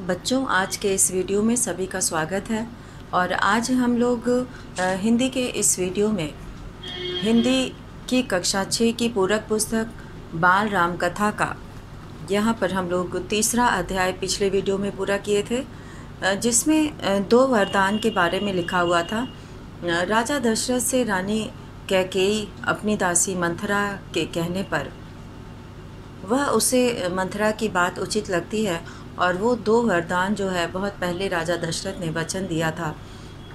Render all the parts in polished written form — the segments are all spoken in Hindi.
बच्चों, आज के इस वीडियो में सभी का स्वागत है। और आज हम लोग हिंदी के इस वीडियो में हिंदी की कक्षा 6 की पूरक पुस्तक बाल राम कथा का यहाँ पर हम लोग तीसरा अध्याय पिछले वीडियो में पूरा किए थे, जिसमें 2 वरदान के बारे में लिखा हुआ था। राजा दशरथ से रानी कैकेयी अपनी दासी मंथरा के कहने पर वह उसे मंथरा की बात उचित लगती है और वो 2 वरदान जो है बहुत पहले राजा दशरथ ने वचन दिया था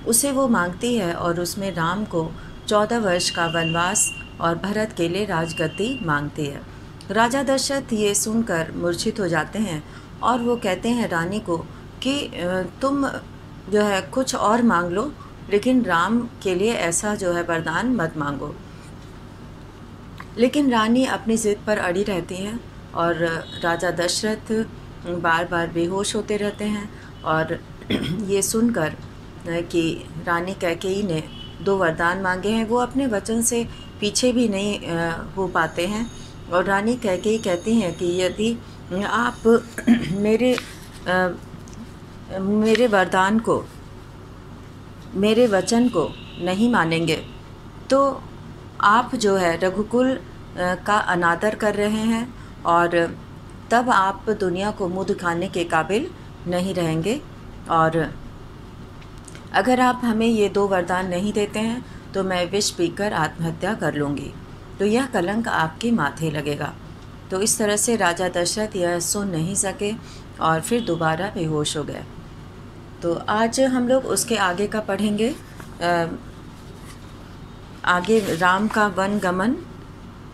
उसे वो मांगती है, और उसमें राम को 14 वर्ष का वनवास और भरत के लिए राजगद्दी मांगती है। राजा दशरथ ये सुनकर मूर्छित हो जाते हैं और वो कहते हैं रानी को कि तुम जो है कुछ और मांग लो, लेकिन राम के लिए ऐसा जो है वरदान मत मांगो। लेकिन रानी अपनी ज़िद पर अड़ी रहती हैं और राजा दशरथ बार बार बेहोश होते रहते हैं। और ये सुनकर कि रानी कैकेयी ने 2 वरदान मांगे हैं, वो अपने वचन से पीछे भी नहीं हो पाते हैं। और रानी कैकेयी कहती हैं कि यदि आप मेरे वरदान को, मेरे वचन को नहीं मानेंगे तो आप जो है रघुकुल का अनादर कर रहे हैं और तब आप दुनिया को मुँह दिखाने के काबिल नहीं रहेंगे। और अगर आप हमें ये 2 वरदान नहीं देते हैं तो मैं विष पीकर आत्महत्या कर लूँगी, तो यह कलंक आपके माथे लगेगा। तो इस तरह से राजा दशरथ यह सुन नहीं सके और फिर दोबारा बेहोश हो गए। तो आज हम लोग उसके आगे का पढ़ेंगे। आगे राम का वन गमन।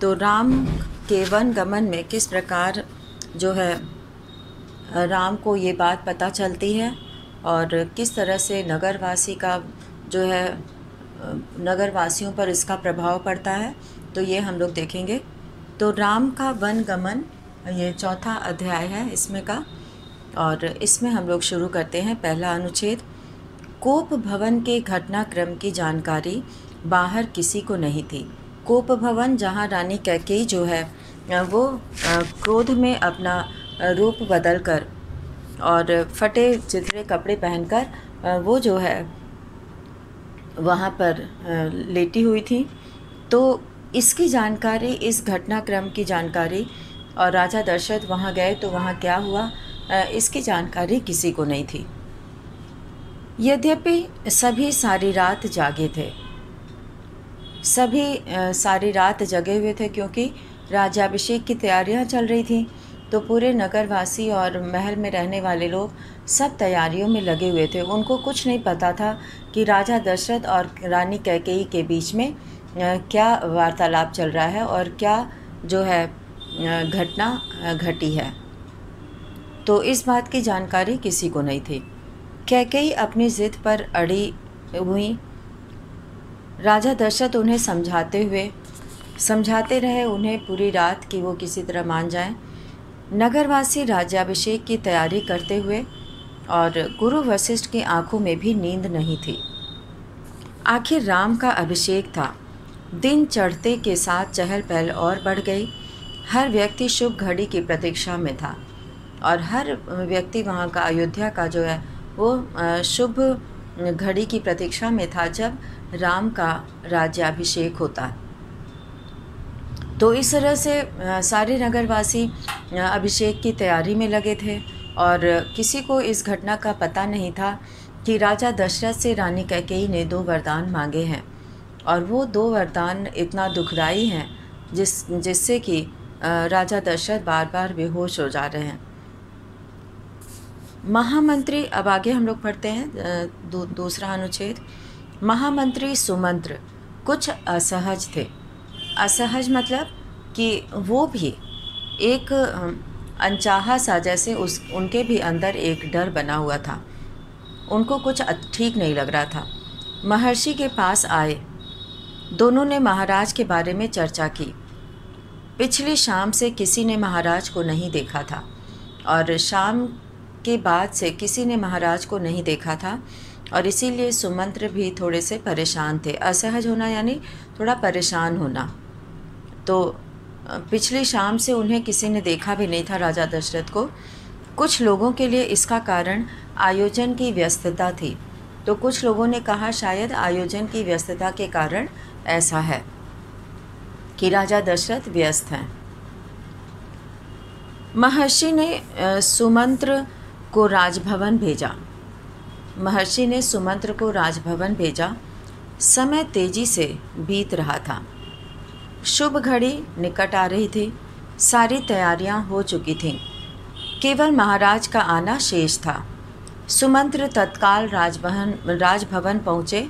तो राम के वन गमन में किस प्रकार जो है राम को ये बात पता चलती है और किस तरह से नगरवासी का जो है नगरवासियों पर इसका प्रभाव पड़ता है, तो ये हम लोग देखेंगे। तो राम का वन गमन ये 4था अध्याय है इसमें का, और इसमें हम लोग शुरू करते हैं। पहला अनुच्छेद। कोप भवन के घटनाक्रम की जानकारी बाहर किसी को नहीं थी। कोप भवन, जहाँ रानी कैकेयी जो है वो क्रोध में अपना रूप बदलकर और फटे चिथड़े कपड़े पहनकर वो जो है वहाँ पर लेटी हुई थी। तो इसकी जानकारी, इस घटनाक्रम की जानकारी, और राजा दशरथ वहाँ गए तो वहाँ क्या हुआ इसकी जानकारी किसी को नहीं थी। यद्यपि सभी सारी रात जागे थे, सभी सारी रात जगे हुए थे क्योंकि राज्याभिषेक की तैयारियां चल रही थी। तो पूरे नगरवासी और महल में रहने वाले लोग सब तैयारियों में लगे हुए थे। उनको कुछ नहीं पता था कि राजा दशरथ और रानी कैकेयी के बीच में क्या वार्तालाप चल रहा है और क्या जो है घटना घटी है। तो इस बात की जानकारी किसी को नहीं थी। कैकेयी अपनी ज़िद पर अड़ी हुई। राजा दशरथ उन्हें समझाते रहे उन्हें पूरी रात कि वो किसी तरह मान जाएं। नगरवासी राज्याभिषेक की तैयारी करते हुए और गुरु वशिष्ठ की आंखों में भी नींद नहीं थी। आखिर राम का अभिषेक था। दिन चढ़ते के साथ चहल पहल और बढ़ गई। हर व्यक्ति शुभ घड़ी की प्रतीक्षा में था और हर व्यक्ति वहाँ का, अयोध्या का जो है वो शुभ घड़ी की प्रतीक्षा में था जब राम का राज्याभिषेक होता। तो इस तरह से सारे नगरवासी अभिषेक की तैयारी में लगे थे और किसी को इस घटना का पता नहीं था कि राजा दशरथ से रानी कैकेयी ने 2 वरदान मांगे हैं, और वो 2 वरदान इतना दुखदाई हैं जिससे कि राजा दशरथ बार बार बेहोश हो जा रहे हैं। महामंत्री, अब आगे हम लोग पढ़ते हैं दूसरा अनुच्छेद। महामंत्री सुमंत्र कुछ असहज थे। असहज मतलब कि वो भी एक अनचाहा सा, जैसे उनके भी अंदर एक डर बना हुआ था। उनको कुछ ठीक नहीं लग रहा था। महर्षि के पास आए। दोनों ने महाराज के बारे में चर्चा की। पिछली शाम से किसी ने महाराज को नहीं देखा था और शाम के बाद से किसी ने महाराज को नहीं देखा था, और इसीलिए सुमंत्र भी थोड़े से परेशान थे। असहज होना यानी थोड़ा परेशान होना। तो पिछली शाम से उन्हें किसी ने देखा भी नहीं था, राजा दशरथ को। कुछ लोगों के लिए इसका कारण आयोजन की व्यस्तता थी। तो कुछ लोगों ने कहा शायद आयोजन की व्यस्तता के कारण ऐसा है कि राजा दशरथ व्यस्त हैं। महर्षि ने सुमंत्र को राजभवन भेजा। महर्षि ने सुमंत्र को राजभवन भेजा। समय तेजी से बीत रहा था। शुभ घड़ी निकट आ रही थी। सारी तैयारियां हो चुकी थीं। केवल महाराज का आना शेष था। सुमंत्र तत्काल राजभवन पहुँचे।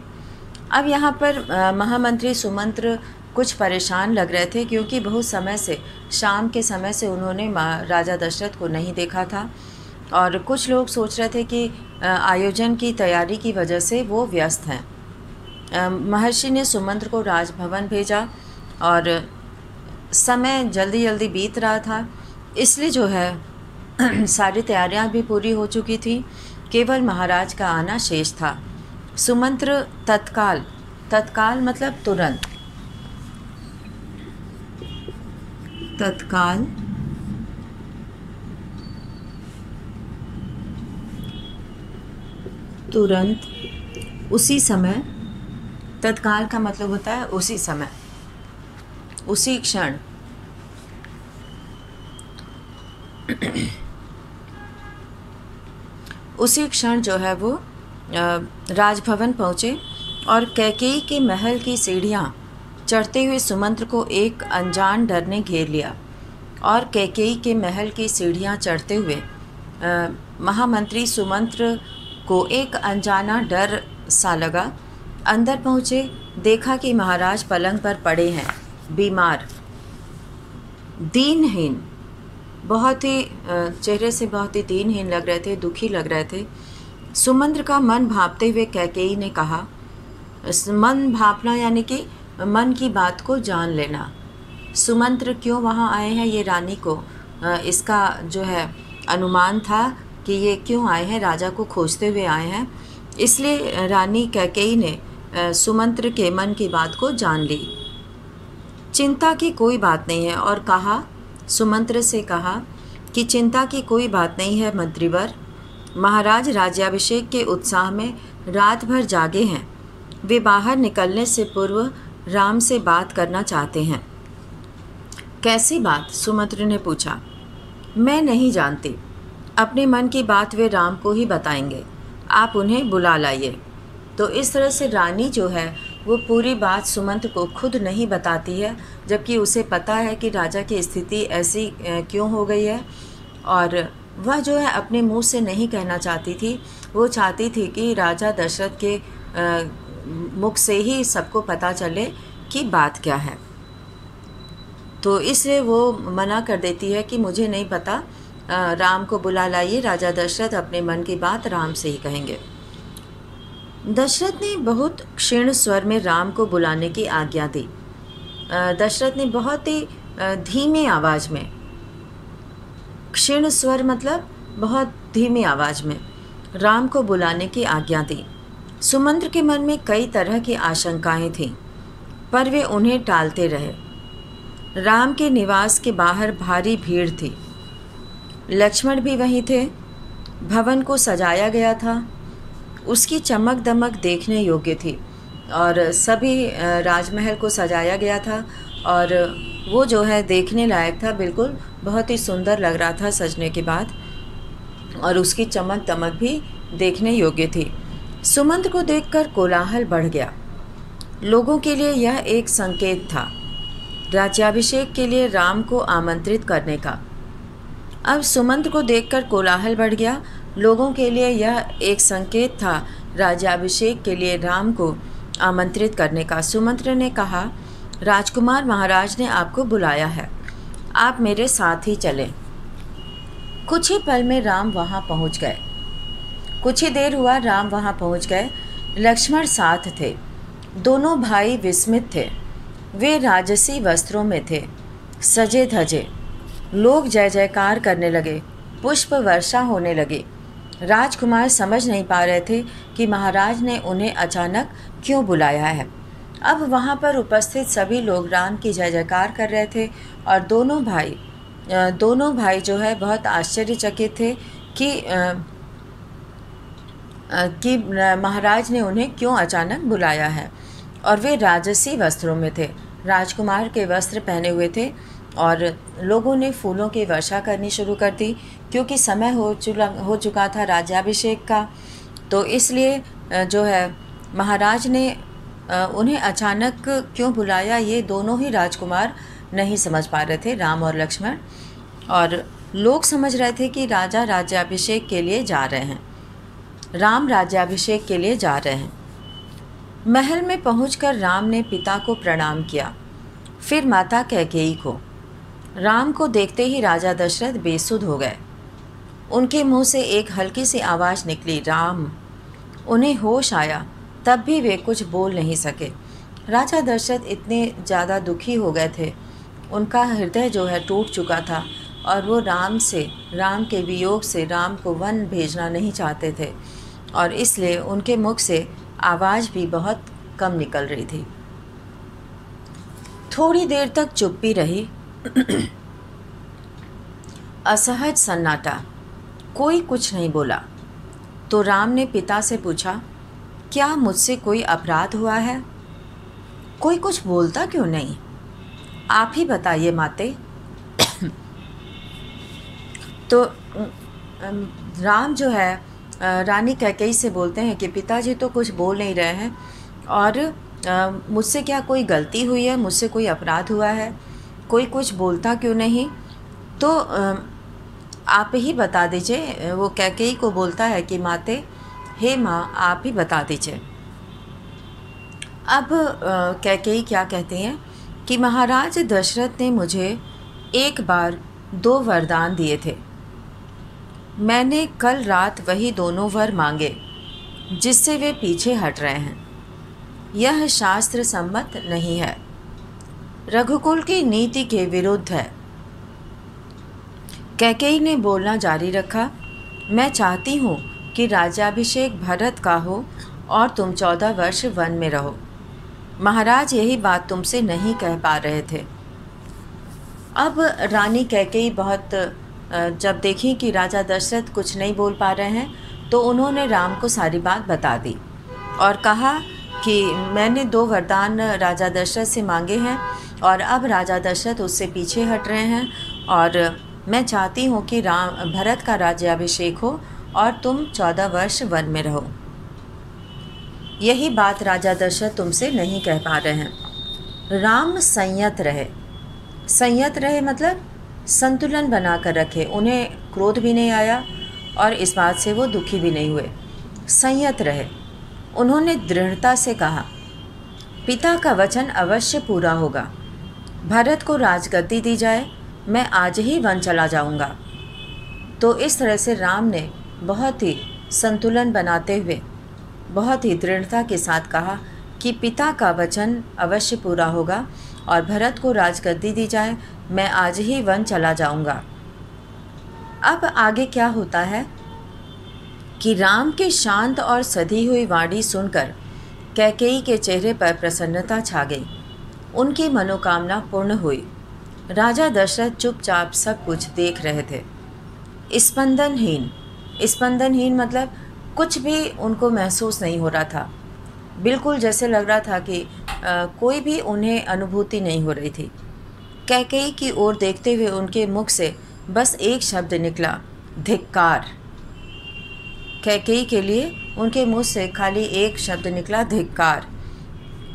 अब यहाँ पर महामंत्री सुमंत्र कुछ परेशान लग रहे थे, क्योंकि बहुत समय से, शाम के समय से उन्होंने राजा दशरथ को नहीं देखा था, और कुछ लोग सोच रहे थे कि आयोजन की तैयारी की वजह से वो व्यस्त हैं। महर्षि ने सुमंत्र को राजभवन भेजा और समय जल्दी जल्दी बीत रहा था, इसलिए जो है सारी तैयारियां भी पूरी हो चुकी थी। केवल महाराज का आना शेष था। सुमंत्र तत्काल मतलब तुरंत, तत्काल तुरंत, उसी समय। तत्काल का मतलब होता है उसी समय, उसी क्षण। उसी क्षण जो है वो राजभवन पहुँचे और कैकेयी के महल की सीढ़ियाँ चढ़ते हुए सुमंत्र को एक अनजान डर ने घेर लिया। और कैकेयी के महल की सीढ़ियाँ चढ़ते हुए महामंत्री सुमंत्र को एक अनजाना डर सा लगा। अंदर पहुँचे, देखा कि महाराज पलंग पर पड़े हैं, बीमार, दीनहीन, बहुत ही चेहरे से बहुत ही दीनहीन लग रहे थे, दुखी लग रहे थे। सुमंत्र का मन भांपते हुए कैकेयी ने कहा, मन भांपना यानी कि मन की बात को जान लेना। सुमंत्र क्यों वहाँ आए हैं, ये रानी को इसका जो है अनुमान था कि ये क्यों आए हैं, राजा को खोजते हुए आए हैं। इसलिए रानी कैकेयी ने सुमंत्र के मन की बात को जान ली। चिंता की कोई बात नहीं है, और कहा, सुमंत्र से कहा कि चिंता की कोई बात नहीं है मंत्रीवर। महाराज राज्याभिषेक के उत्साह में रात भर जागे हैं। वे बाहर निकलने से पूर्व राम से बात करना चाहते हैं। कैसी बात? सुमंत्र ने पूछा। मैं नहीं जानती। अपने मन की बात वे राम को ही बताएंगे। आप उन्हें बुला लाइए। तो इस तरह से रानी जो है वो पूरी बात सुमंत्र को खुद नहीं बताती है, जबकि उसे पता है कि राजा की स्थिति ऐसी क्यों हो गई है, और वह जो है अपने मुंह से नहीं कहना चाहती थी। वो चाहती थी कि राजा दशरथ के मुख से ही सबको पता चले कि बात क्या है। तो इसलिए वो मना कर देती है कि मुझे नहीं पता, राम को बुला लाइए, राजा दशरथ अपने मन की बात राम से ही कहेंगे। दशरथ ने बहुत क्षीण स्वर में राम को बुलाने की आज्ञा दी। दशरथ ने बहुत ही धीमी आवाज़ में, क्षीण स्वर मतलब बहुत धीमी आवाज़ में, राम को बुलाने की आज्ञा दी। सुमंत्र के मन में कई तरह की आशंकाएं थीं, पर वे उन्हें टालते रहे। राम के निवास के बाहर भारी भीड़ थी। लक्ष्मण भी वहीं थे। भवन को सजाया गया था। उसकी चमक दमक देखने योग्य थी, और सभी राजमहल को सजाया गया था, और वो जो है देखने लायक था। बिल्कुल बहुत ही सुंदर लग रहा था सजने के बाद, और उसकी चमक दमक भी देखने योग्य थी। सुमंत्र को देखकर कोलाहल बढ़ गया। लोगों के लिए यह एक संकेत था राज्याभिषेक के लिए राम को आमंत्रित करने का। अब सुमंत्र को देखकर कोलाहल बढ़ गया। लोगों के लिए यह एक संकेत था राज्याभिषेक के लिए राम को आमंत्रित करने का। सुमंत्र ने कहा, राजकुमार, महाराज ने आपको बुलाया है, आप मेरे साथ ही चलें। कुछ ही पल में राम वहाँ पहुँच गए। कुछ ही देर हुआ, राम वहाँ पहुँच गए। लक्ष्मण साथ थे। दोनों भाई विस्मित थे। वे राजसी वस्त्रों में थे, सजे धजे। लोग जय जयकार करने लगे, पुष्प वर्षा होने लगी। राजकुमार समझ नहीं पा रहे थे कि महाराज ने उन्हें अचानक क्यों बुलाया है। अब वहाँ पर उपस्थित सभी लोग राम की जय जयकार कर रहे थे, और दोनों भाई जो है बहुत आश्चर्यचकित थे कि महाराज ने उन्हें क्यों अचानक बुलाया है। और वे राजसी वस्त्रों में थे, राजकुमार के वस्त्र पहने हुए थे, और लोगों ने फूलों की वर्षा करनी शुरू कर दी क्योंकि समय हो चुका था राज्याभिषेक का। तो इसलिए जो है महाराज ने उन्हें अचानक क्यों बुलाया, ये दोनों ही राजकुमार नहीं समझ पा रहे थे, राम और लक्ष्मण। और लोग समझ रहे थे कि राजा राज्याभिषेक के लिए जा रहे हैं, राम राज्याभिषेक के लिए जा रहे हैं। महल में पहुंचकर राम ने पिता को प्रणाम किया, फिर माता कैकेयी को। राम को देखते ही राजा दशरथ बेसुध हो गए। उनके मुंह से एक हल्की सी आवाज़ निकली, राम। उन्हें होश आया, तब भी वे कुछ बोल नहीं सके। राजा दशरथ इतने ज़्यादा दुखी हो गए थे, उनका हृदय जो है टूट चुका था, और वो राम के वियोग से राम को वन भेजना नहीं चाहते थे, और इसलिए उनके मुख से आवाज़ भी बहुत कम निकल रही थी। थोड़ी देर तक चुप्पी रही। असहज सन्नाटा, कोई कुछ नहीं बोला। तो राम ने पिता से पूछा, क्या मुझसे कोई अपराध हुआ है? कोई कुछ बोलता क्यों नहीं? आप ही बताइए माते। तो राम जो है रानी कैकेयी से बोलते हैं कि पिताजी तो कुछ बोल नहीं रहे हैं, और मुझसे क्या कोई गलती हुई है, मुझसे कोई अपराध हुआ है, कोई कुछ बोलता क्यों नहीं? तो आप ही बता दीजिए। वो कैकेयी को बोलता है कि माते, हे माँ, आप ही बता दीजिए। अब कैकेयी क्या कहते हैं कि महाराज दशरथ ने मुझे एक बार 2 वरदान दिए थे। मैंने कल रात वही दोनों वर मांगे जिससे वे पीछे हट रहे हैं। यह शास्त्र सम्मत नहीं है, रघुकुल की नीति के विरुद्ध है। कैकेयी ने बोलना जारी रखा, मैं चाहती हूँ कि राज्याभिषेक भरत का हो और तुम 14 वर्ष वन में रहो। महाराज यही बात तुमसे नहीं कह पा रहे थे। अब रानी कैकेयी बहुत जब देखी कि राजा दशरथ कुछ नहीं बोल पा रहे हैं, तो उन्होंने राम को सारी बात बता दी और कहा कि मैंने 2 वरदान राजा दशरथ से मांगे हैं, और अब राजा दशरथ उससे पीछे हट रहे हैं, और मैं चाहती हूँ कि भरत का राज्याभिषेक हो और तुम 14 वर्ष वन में रहो। यही बात राजा दशरथ तुमसे नहीं कह पा रहे हैं। राम संयत रहे। संयत रहे मतलब संतुलन बनाकर रखे, उन्हें क्रोध भी नहीं आया और इस बात से वो दुखी भी नहीं हुए। संयत रहे। उन्होंने दृढ़ता से कहा, पिता का वचन अवश्य पूरा होगा। भरत को राजगद्दी दी जाए, मैं आज ही वन चला जाऊंगा। तो इस तरह से राम ने बहुत ही संतुलन बनाते हुए बहुत ही दृढ़ता के साथ कहा कि पिता का वचन अवश्य पूरा होगा और भरत को राजगद्दी दी जाए, मैं आज ही वन चला जाऊंगा। अब आगे क्या होता है कि राम की शांत और सधी हुई वाणी सुनकर कैकेयी के चेहरे पर प्रसन्नता छा गई। उनकी मनोकामना पूर्ण हुई। राजा दशरथ चुपचाप सब कुछ देख रहे थे, स्पंदनहीन। स्पंदनहीन मतलब कुछ भी उनको महसूस नहीं हो रहा था, बिल्कुल जैसे लग रहा था कि कोई भी उन्हें अनुभूति नहीं हो रही थी। कैकेयी की ओर देखते हुए उनके मुख से बस एक शब्द निकला, धिक्कार। कैकेयी के लिए उनके मुंह से खाली एक शब्द निकला, धिक्कार।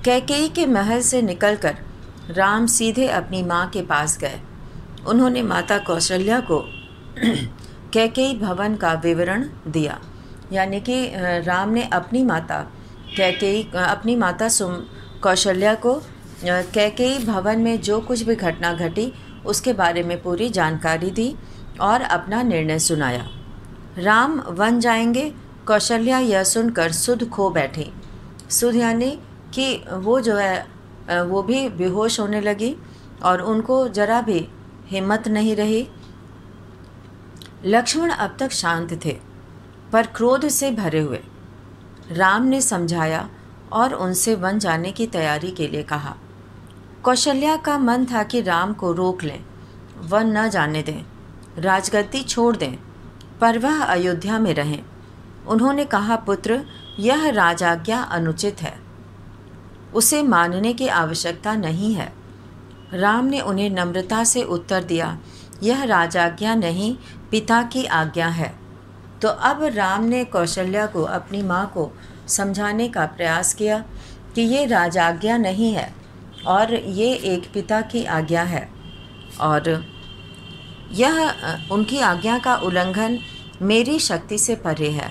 कैकेयी के महल से निकलकर राम सीधे अपनी माँ के पास गए। उन्होंने माता कौशल्या को कैकेयी भवन का विवरण दिया, यानी कि राम ने अपनी माता कौशल्या को कैकेयी भवन में जो कुछ भी घटना घटी उसके बारे में पूरी जानकारी दी और अपना निर्णय सुनाया। राम वन जाएंगे। कौशल्या यह सुनकर सुध खो बैठी। सुध यानी कि वो जो है वो भी बेहोश होने लगी और उनको जरा भी हिम्मत नहीं रही। लक्ष्मण अब तक शांत थे पर क्रोध से भरे हुए। राम ने समझाया और उनसे वन जाने की तैयारी के लिए कहा। कौशल्या का मन था कि राम को रोक लें, वन न जाने दें, राजगद्दी छोड़ दें, पर वह अयोध्या में रहें। उन्होंने कहा, पुत्र, यह राजाज्ञा अनुचित है, उसे मानने की आवश्यकता नहीं है। राम ने उन्हें नम्रता से उत्तर दिया, यह राजाज्ञा नहीं, पिता की आज्ञा है। तो अब राम ने कौशल्या को, अपनी माँ को समझाने का प्रयास किया कि ये राजाज्ञा नहीं है और ये एक पिता की आज्ञा है, और यह उनकी आज्ञा का उल्लंघन मेरी शक्ति से परे है।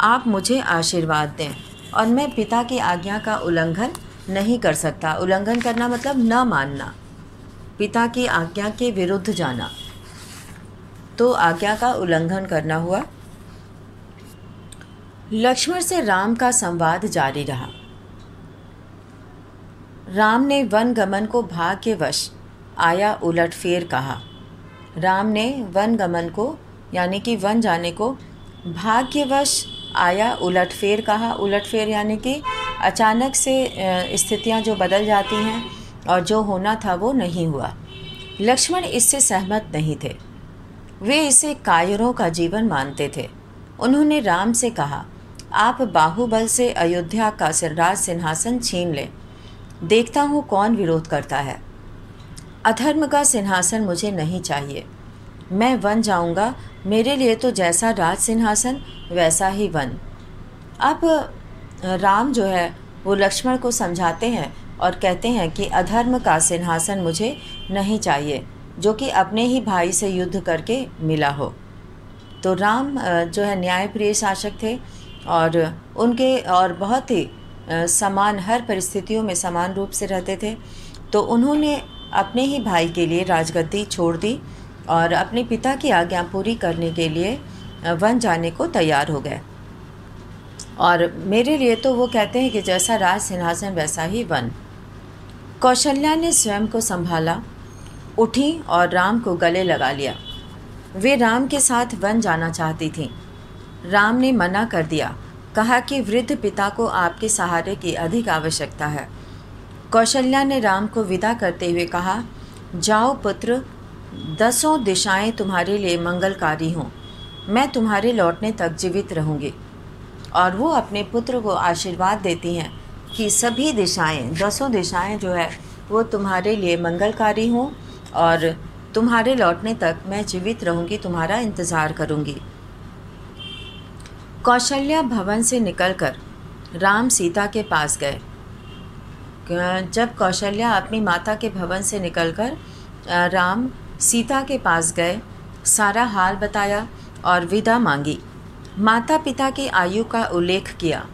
आप मुझे आशीर्वाद दें और मैं पिता की आज्ञा का उल्लंघन नहीं कर सकता। उल्लंघन करना मतलब न मानना, पिता की आज्ञा के विरुद्ध जाना, तो आज्ञा का उल्लंघन करना हुआ। लक्ष्मण से राम का संवाद जारी रहा। राम ने वन गमन को भाग्यवश आया उलटफेर कहा। राम ने वन गमन को, यानी कि वन जाने को, भाग्यवश आया उलटफेर कहा। उलटफेर यानी कि अचानक से स्थितियां जो बदल जाती हैं और जो होना था वो नहीं हुआ। लक्ष्मण इससे सहमत नहीं थे। वे इसे कायरों का जीवन मानते थे। उन्होंने राम से कहा, आप बाहुबल से अयोध्या का राज सिंहासन छीन लें, देखता हूँ कौन विरोध करता है। अधर्म का सिंहासन मुझे नहीं चाहिए। मैं वन जाऊँगा, मेरे लिए तो जैसा राज सिंहासन वैसा ही वन। अब राम जो है वो लक्ष्मण को समझाते हैं और कहते हैं कि अधर्म का सिंहासन मुझे नहीं चाहिए, जो कि अपने ही भाई से युद्ध करके मिला हो। तो राम जो है न्यायप्रिय शासक थे और उनके और बहुत ही समान, हर परिस्थितियों में समान रूप से रहते थे। तो उन्होंने अपने ही भाई के लिए राजगद्दी छोड़ दी और अपने पिता की आज्ञा पूरी करने के लिए वन जाने को तैयार हो गए। और मेरे लिए तो वो कहते हैं कि जैसा राज सिंहासन वैसा ही वन। कौशल्या ने स्वयं को संभाला, उठी और राम को गले लगा लिया। वे राम के साथ वन जाना चाहती थीं। राम ने मना कर दिया, कहा कि वृद्ध पिता को आपके सहारे की अधिक आवश्यकता है। कौशल्या ने राम को विदा करते हुए कहा, जाओ पुत्र, 10 दिशाएं तुम्हारे लिए मंगलकारी हों, मैं तुम्हारे लौटने तक जीवित रहूँगी। और वो अपने पुत्र को आशीर्वाद देती हैं कि सभी दिशाएं, 10 दिशाएं जो है वो तुम्हारे लिए मंगलकारी हों और तुम्हारे लौटने तक मैं जीवित रहूँगी, तुम्हारा इंतज़ार करूँगी। कौशल्या भवन से निकलकर राम सीता के पास गए। जब कौशल्या अपनी माता के भवन से निकलकर राम सीता के पास गए, सारा हाल बताया और विदा मांगी। माता पिता की आयु का उल्लेख किया,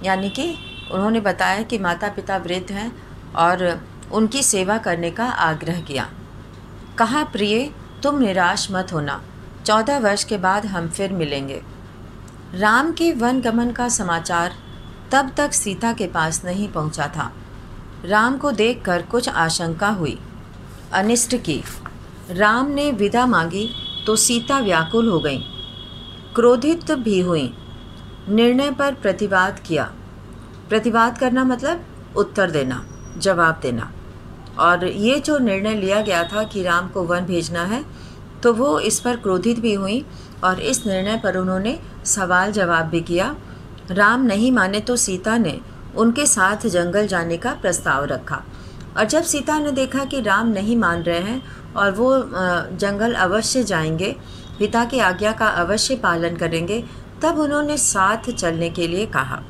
यानी कि उन्होंने बताया कि माता पिता वृद्ध हैं और उनकी सेवा करने का आग्रह किया। कहा, प्रिय, तुम निराश मत होना, 14 वर्ष के बाद हम फिर मिलेंगे। राम के वन गमन का समाचार तब तक सीता के पास नहीं पहुंचा था। राम को देखकर कुछ आशंका हुई, अनिष्ट की। राम ने विदा मांगी तो सीता व्याकुल हो गई, क्रोधित भी हुई। निर्णय पर प्रतिवाद किया। प्रतिवाद करना मतलब उत्तर देना, जवाब देना। और ये जो निर्णय लिया गया था कि राम को वन भेजना है, तो वो इस पर क्रोधित भी हुई और इस निर्णय पर उन्होंने सवाल जवाब भी किया। राम नहीं माने तो सीता ने उनके साथ जंगल जाने का प्रस्ताव रखा। और जब सीता ने देखा कि राम नहीं मान रहे हैं और वो जंगल अवश्य जाएंगे, पिता की आज्ञा का अवश्य पालन करेंगे, तब उन्होंने साथ चलने के लिए कहा।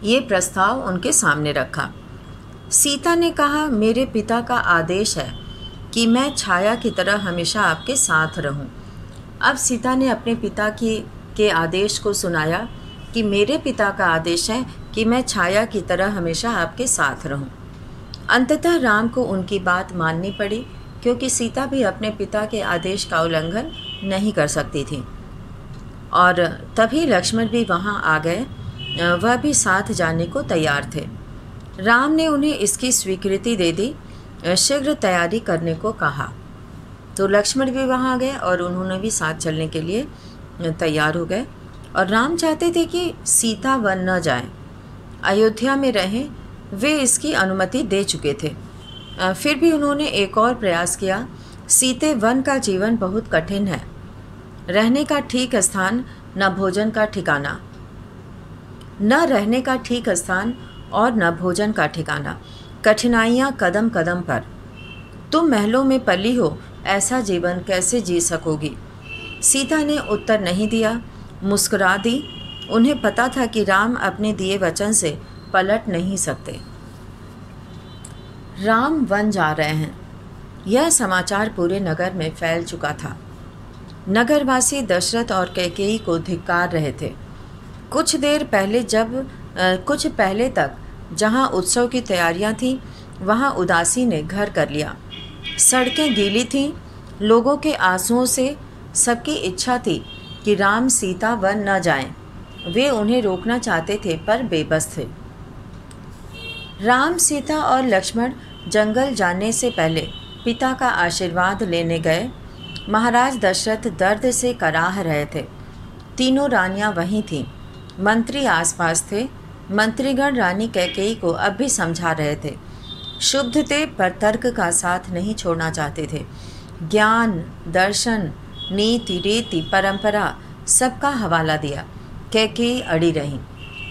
ये प्रस्ताव उनके सामने रखा। सीता ने कहा, मेरे पिता का आदेश है कि मैं छाया की तरह हमेशा आपके साथ रहूं। अब सीता ने अपने पिता के आदेश को सुनाया कि मेरे पिता का आदेश है कि मैं छाया की तरह हमेशा आपके साथ रहूं। अंततः राम को उनकी बात माननी पड़ी, क्योंकि सीता भी अपने पिता के आदेश का उल्लंघन नहीं कर सकती थी। और तभी लक्ष्मण भी वहां आ गए, वह भी साथ जाने को तैयार थे। राम ने उन्हें इसकी स्वीकृति दे दी, शीघ्र तैयारी करने को कहा। तो लक्ष्मण भी वहां आ गए और उन्होंने भी साथ चलने के लिए तैयार हो गए। और राम चाहते थे कि सीता वन न जाए, अयोध्या में रहें। वे इसकी अनुमति दे चुके थे। फिर भी उन्होंने एक और प्रयास किया। सीते, वन का जीवन बहुत कठिन है रहने का ठीक स्थान न भोजन का ठिकाना, न रहने का ठीक स्थान और न भोजन का ठिकाना, कठिनाइयाँ कदम कदम पर। तुम महलों में पली हो, ऐसा जीवन कैसे जी सकोगी? सीता ने उत्तर नहीं दिया, मुस्कुरा दी। उन्हें पता था कि राम अपने दिए वचन से पलट नहीं सकते। राम वन जा रहे हैं, यह समाचार पूरे नगर में फैल चुका था। नगरवासी दशरथ और कैकेयी को धिक्कार रहे थे। कुछ पहले तक जहाँ उत्सव की तैयारियाँ थीं, वहाँ उदासी ने घर कर लिया। सड़कें गीली थीं, लोगों के आंसुओं से सबकी इच्छा थी कि राम सीता वन न जाएं। वे उन्हें रोकना चाहते थे पर बेबस थे। राम, सीता और लक्ष्मण जंगल जाने से पहले पिता का आशीर्वाद लेने गए। महाराज दशरथ दर्द से कराह रहे थे। तीनों रानियां वहीं थीं, मंत्री आसपास थे। मंत्रीगण रानी कैकेयी को अब भी समझा रहे थे। शुद्ध थे पर तर्क का साथ नहीं छोड़ना चाहते थे। ज्ञान, दर्शन, नीति, रीति, परंपरा सबका हवाला दिया। कैकेयी अड़ी रहीं।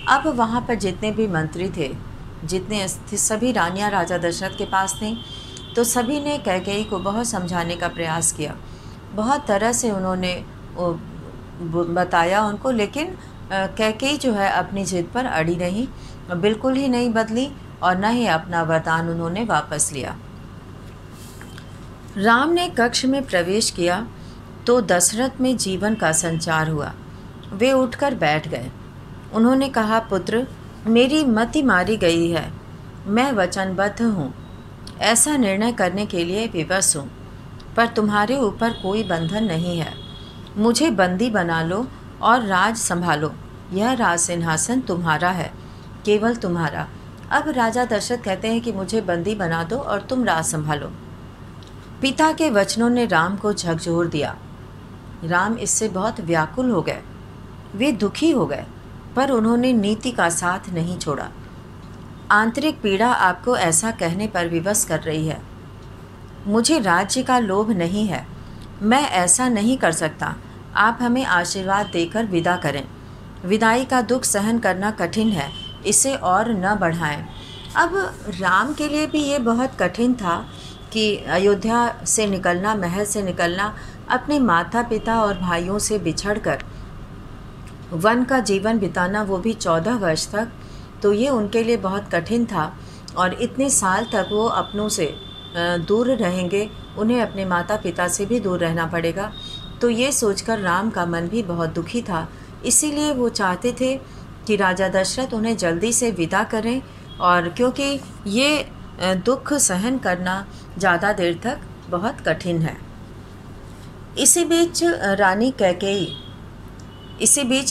अब वहाँ पर जितने भी मंत्री थे, सभी रानियाँ राजा दशरथ के पास थीं, तो सभी ने कैकेयी को बहुत समझाने का प्रयास किया। बहुत तरह से उन्होंने बताया उनको, लेकिन कैकेयी जो है अपनी जिद पर अड़ी रही, बिल्कुल ही नहीं बदली और न ही अपना वरदान उन्होंने वापस लिया। राम ने कक्ष में प्रवेश किया तो दशरथ में जीवन का संचार हुआ। वे उठकर बैठ गए। उन्होंने कहा, पुत्र, मेरी मति मारी गई है। मैं वचनबद्ध हूँ, ऐसा निर्णय करने के लिए विवश हूँ, पर तुम्हारे ऊपर कोई बंधन नहीं है। मुझे बंदी बना लो और राज संभालो। यह राज सिंहासन तुम्हारा है, केवल तुम्हारा। अब राजा दशरथ कहते हैं कि मुझे बंदी बना दो और तुम राज संभालो। पिता के वचनों ने राम को झकझोर दिया। राम इससे बहुत व्याकुल हो गए। वे दुखी हो गए, पर उन्होंने नीति का साथ नहीं छोड़ा। आंतरिक पीड़ा आपको ऐसा कहने पर विवश कर रही है। मुझे राज्य का लोभ नहीं है, मैं ऐसा नहीं कर सकता। आप हमें आशीर्वाद देकर विदा करें। विदाई का दुख सहन करना कठिन है, इसे और न बढ़ाएं। अब राम के लिए भी ये बहुत कठिन था कि अयोध्या से निकलना, महल से निकलना, अपने माता पिता और भाइयों से बिछड़कर वन का जीवन बिताना, वो भी 14 वर्ष तक। तो ये उनके लिए बहुत कठिन था और इतने साल तक वो अपनों से दूर रहेंगे, उन्हें अपने माता पिता से भी दूर रहना पड़ेगा। तो ये सोचकर राम का मन भी बहुत दुखी था। इसीलिए वो चाहते थे कि राजा दशरथ उन्हें जल्दी से विदा करें, और क्योंकि ये दुख सहन करना ज़्यादा देर तक बहुत कठिन है। इसी बीच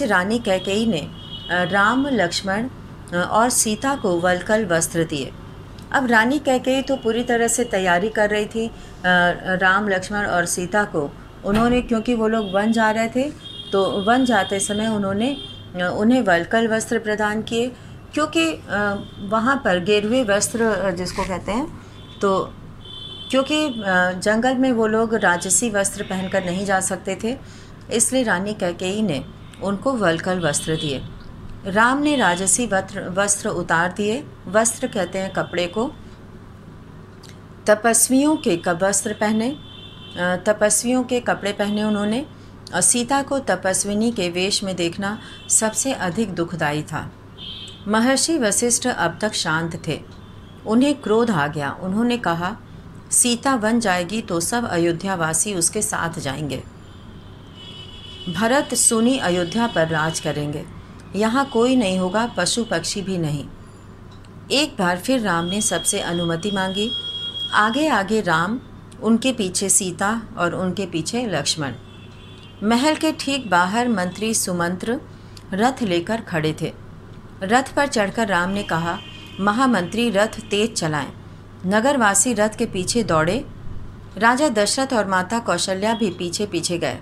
रानी कैकेयी ने राम, लक्ष्मण और सीता को वल्कल वस्त्र दिए। अब रानी कैकेयी तो पूरी तरह से तैयारी कर रही थी राम, लक्ष्मण और सीता को। उन्होंने, क्योंकि वो लोग वन जा रहे थे, तो वन जाते समय उन्होंने उन्हें वल्कल वस्त्र प्रदान किए, क्योंकि वहाँ पर गेरुए वस्त्र जिसको कहते हैं, तो क्योंकि जंगल में वो लोग राजसी वस्त्र पहनकर नहीं जा सकते थे, इसलिए रानी कैकेयी ने उनको वल्कल वस्त्र दिए। राम ने राजसी वस्त्र उतार दिए। वस्त्र कहते हैं कपड़े को। तपस्वियों के कपड़े पहने उन्होंने। और सीता को तपस्विनी के वेश में देखना सबसे अधिक दुखदायी था। महर्षि वशिष्ठ अब तक शांत थे। उन्हें क्रोध आ गया। उन्होंने कहा, सीता वन जाएगी तो सब अयोध्यावासी उसके साथ जाएंगे। भरत सुनी अयोध्या पर राज करेंगे। यहाँ कोई नहीं होगा, पशु पक्षी भी नहीं। एक बार फिर राम ने सबसे अनुमति मांगी। आगे आगे राम, उनके पीछे सीता और उनके पीछे लक्ष्मण। महल के ठीक बाहर मंत्री सुमंत्र रथ लेकर खड़े थे। रथ पर चढ़कर राम ने कहा, महामंत्री रथ तेज चलाएं। नगरवासी रथ के पीछे दौड़े। राजा दशरथ और माता कौशल्या भी पीछे पीछे गए।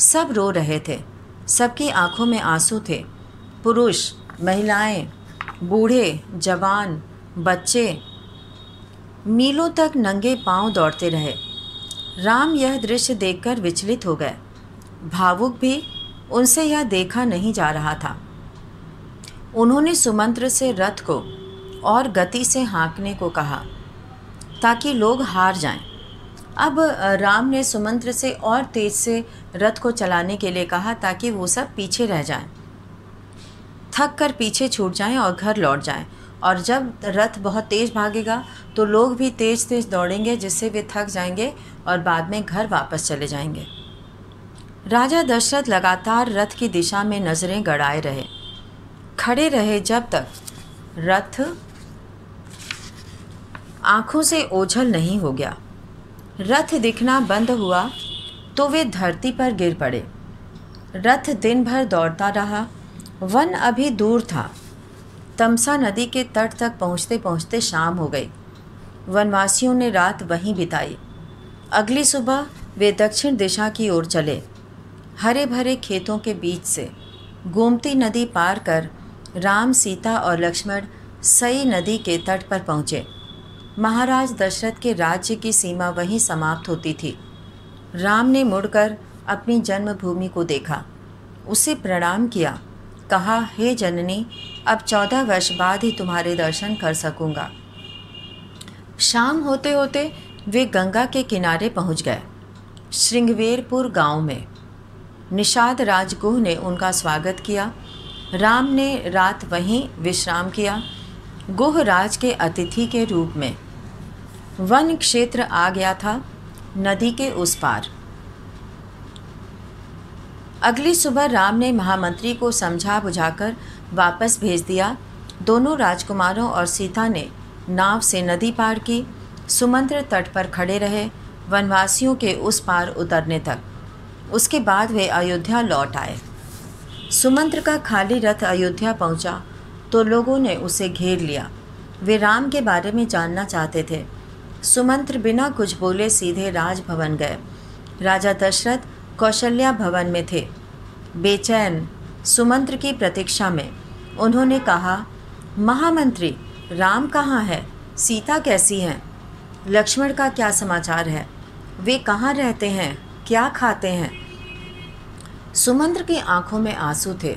सब रो रहे थे। सबकी आंखों में आंसू थे। पुरुष, महिलाएं, बूढ़े, जवान, बच्चे मीलों तक नंगे पांव दौड़ते रहे। राम यह दृश्य देखकर विचलित हो गए। भावुक भी उनसे यह देखा नहीं जा रहा था। उन्होंने सुमंत्र से रथ को और गति से हाँकने को कहा ताकि लोग हार जाएं। अब राम ने सुमंत्र से और तेज से रथ को चलाने के लिए कहा ताकि वो सब पीछे रह जाएं, थक कर पीछे छूट जाएं और घर लौट जाएं। और जब रथ बहुत तेज़ भागेगा तो लोग भी तेज़ तेज़ दौड़ेंगे, जिससे वे थक जाएंगे और बाद में घर वापस चले जाएंगे। राजा दशरथ लगातार रथ की दिशा में नज़रें गड़ाए रहे, खड़े रहे जब तक रथ आँखों से ओझल नहीं हो गया। रथ दिखना बंद हुआ तो वे धरती पर गिर पड़े। रथ दिन भर दौड़ता रहा। वन अभी दूर था। तमसा नदी के तट तक पहुँचते पहुँचते शाम हो गई। वनवासियों ने रात वहीं बिताई। अगली सुबह वे दक्षिण दिशा की ओर चले। हरे भरे खेतों के बीच से गोमती नदी पार कर राम, सीता और लक्ष्मण सई नदी के तट पर पहुँचे। महाराज दशरथ के राज्य की सीमा वहीं समाप्त होती थी। राम ने मुड़कर अपनी जन्मभूमि को देखा, उसे प्रणाम किया, कहा, हे जननी, अब 14 वर्ष बाद ही तुम्हारे दर्शन कर सकूंगा। शाम होते होते वे गंगा के किनारे पहुंच गए। श्रृंगवेरपुर गांव में निषाद राजगुह ने उनका स्वागत किया। राम ने रात वहीं विश्राम किया। गुह राज के अतिथि के रूप में वन क्षेत्र आ गया था, नदी के उस पार। अगली सुबह राम ने महामंत्री को समझा बुझाकर वापस भेज दिया। दोनों राजकुमारों और सीता ने नाव से नदी पार की। सुमंत्र तट पर खड़े रहे वनवासियों के उस पार उतरने तक। उसके बाद वे अयोध्या लौट आए। सुमंत्र का खाली रथ अयोध्या पहुंचा तो लोगों ने उसे घेर लिया। वे राम के बारे में जानना चाहते थे। सुमंत्र बिना कुछ बोले सीधे राजभवन गए। राजा दशरथ कौशल्या भवन में थे, बेचैन सुमंत्र की प्रतीक्षा में। उन्होंने कहा, महामंत्री, राम कहाँ है? सीता कैसी हैं? लक्ष्मण का क्या समाचार है? वे कहाँ रहते हैं? क्या खाते हैं? सुमंत्र की आंखों में आंसू थे।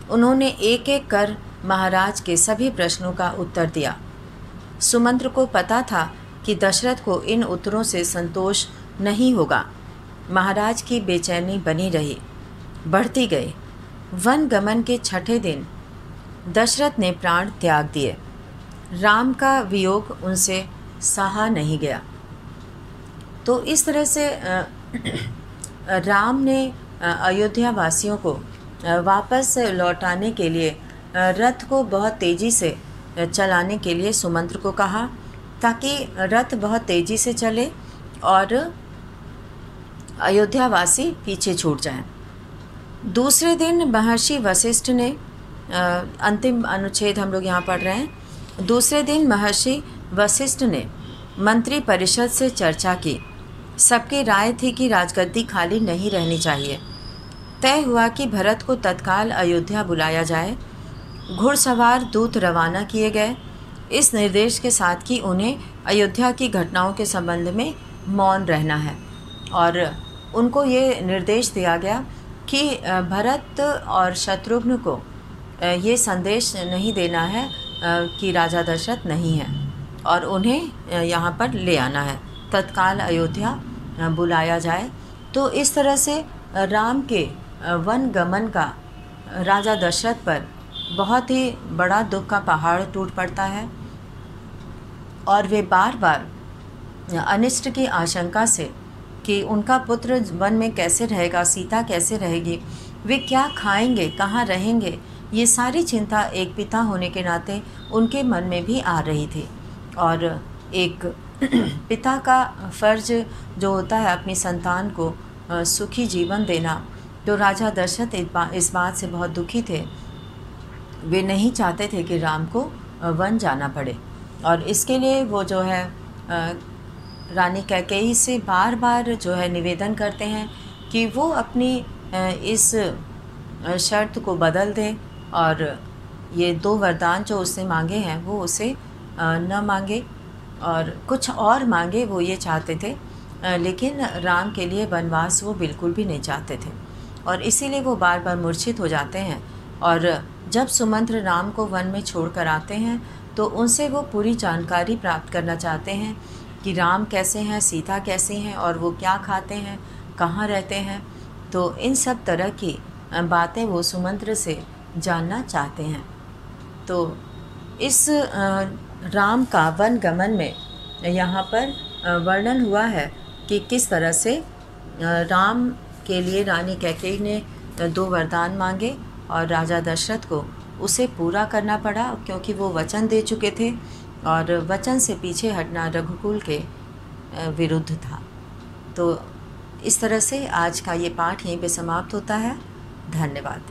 उन्होंने एक एक कर महाराज के सभी प्रश्नों का उत्तर दिया। सुमंत्र को पता था कि दशरथ को इन उत्तरों से संतोष नहीं होगा। महाराज की बेचैनी बनी रही, बढ़ती गई। वन गमन के 6ठे दिन दशरथ ने प्राण त्याग दिए। राम का वियोग उनसे सहा नहीं गया। तो इस तरह से राम ने अयोध्या वासियों को वापस लौटाने के लिए रथ को बहुत तेज़ी से चलाने के लिए सुमंत्र को कहा, ताकि रथ बहुत तेज़ी से चले और अयोध्यावासी पीछे छूट जाएं। दूसरे दिन महर्षि वशिष्ठ ने अंतिम अनुच्छेद हम लोग यहाँ पढ़ रहे हैं। दूसरे दिन महर्षि वशिष्ठ ने मंत्री परिषद से चर्चा की। सबकी राय थी कि राजगद्दी खाली नहीं रहनी चाहिए। तय हुआ कि भरत को तत्काल अयोध्या बुलाया जाए। घुड़सवार दूत रवाना किए गए, इस निर्देश के साथ कि उन्हें अयोध्या की घटनाओं के संबंध में मौन रहना है। और उनको ये निर्देश दिया गया कि भरत और शत्रुघ्न को ये संदेश नहीं देना है कि राजा दशरथ नहीं है और उन्हें यहाँ पर ले आना है, तत्काल अयोध्या बुलाया जाए। तो इस तरह से राम के वन गमन का राजा दशरथ पर बहुत ही बड़ा दुख का पहाड़ टूट पड़ता है और वे बार बार अनिष्ट की आशंका से कि उनका पुत्र वन में कैसे रहेगा, सीता कैसे रहेगी, वे क्या खाएंगे, कहाँ रहेंगे, ये सारी चिंता एक पिता होने के नाते उनके मन में भी आ रही थी। और एक पिता का फ़र्ज जो होता है अपनी संतान को सुखी जीवन देना, तो राजा दशरथ इस बात से बहुत दुखी थे। वे नहीं चाहते थे कि राम को वन जाना पड़े और इसके लिए वो जो है रानी कैकेयी से बार बार जो है निवेदन करते हैं कि वो अपनी इस शर्त को बदल दें और ये 2 वरदान जो उसने मांगे हैं वो उसे न मांगे और कुछ और मांगे, वो ये चाहते थे। लेकिन राम के लिए वनवास वो बिल्कुल भी नहीं चाहते थे। और इसीलिए वो बार बार मूर्छित हो जाते हैं। और जब सुमंत्र राम को वन में छोड़कर आते हैं तो उनसे वो पूरी जानकारी प्राप्त करना चाहते हैं कि राम कैसे हैं, सीता कैसी हैं और वो क्या खाते हैं, कहाँ रहते हैं। तो इन सब तरह की बातें वो सुमंत्र से जानना चाहते हैं। तो इस राम का वन गमन में यहाँ पर वर्णन हुआ है कि किस तरह से राम के लिए रानी कैकेयी ने 2 वरदान मांगे और राजा दशरथ को उसे पूरा करना पड़ा, क्योंकि वो वचन दे चुके थे और वचन से पीछे हटना रघुकुल के विरुद्ध था। तो इस तरह से आज का ये पाठ यहीं पे समाप्त होता है। धन्यवाद।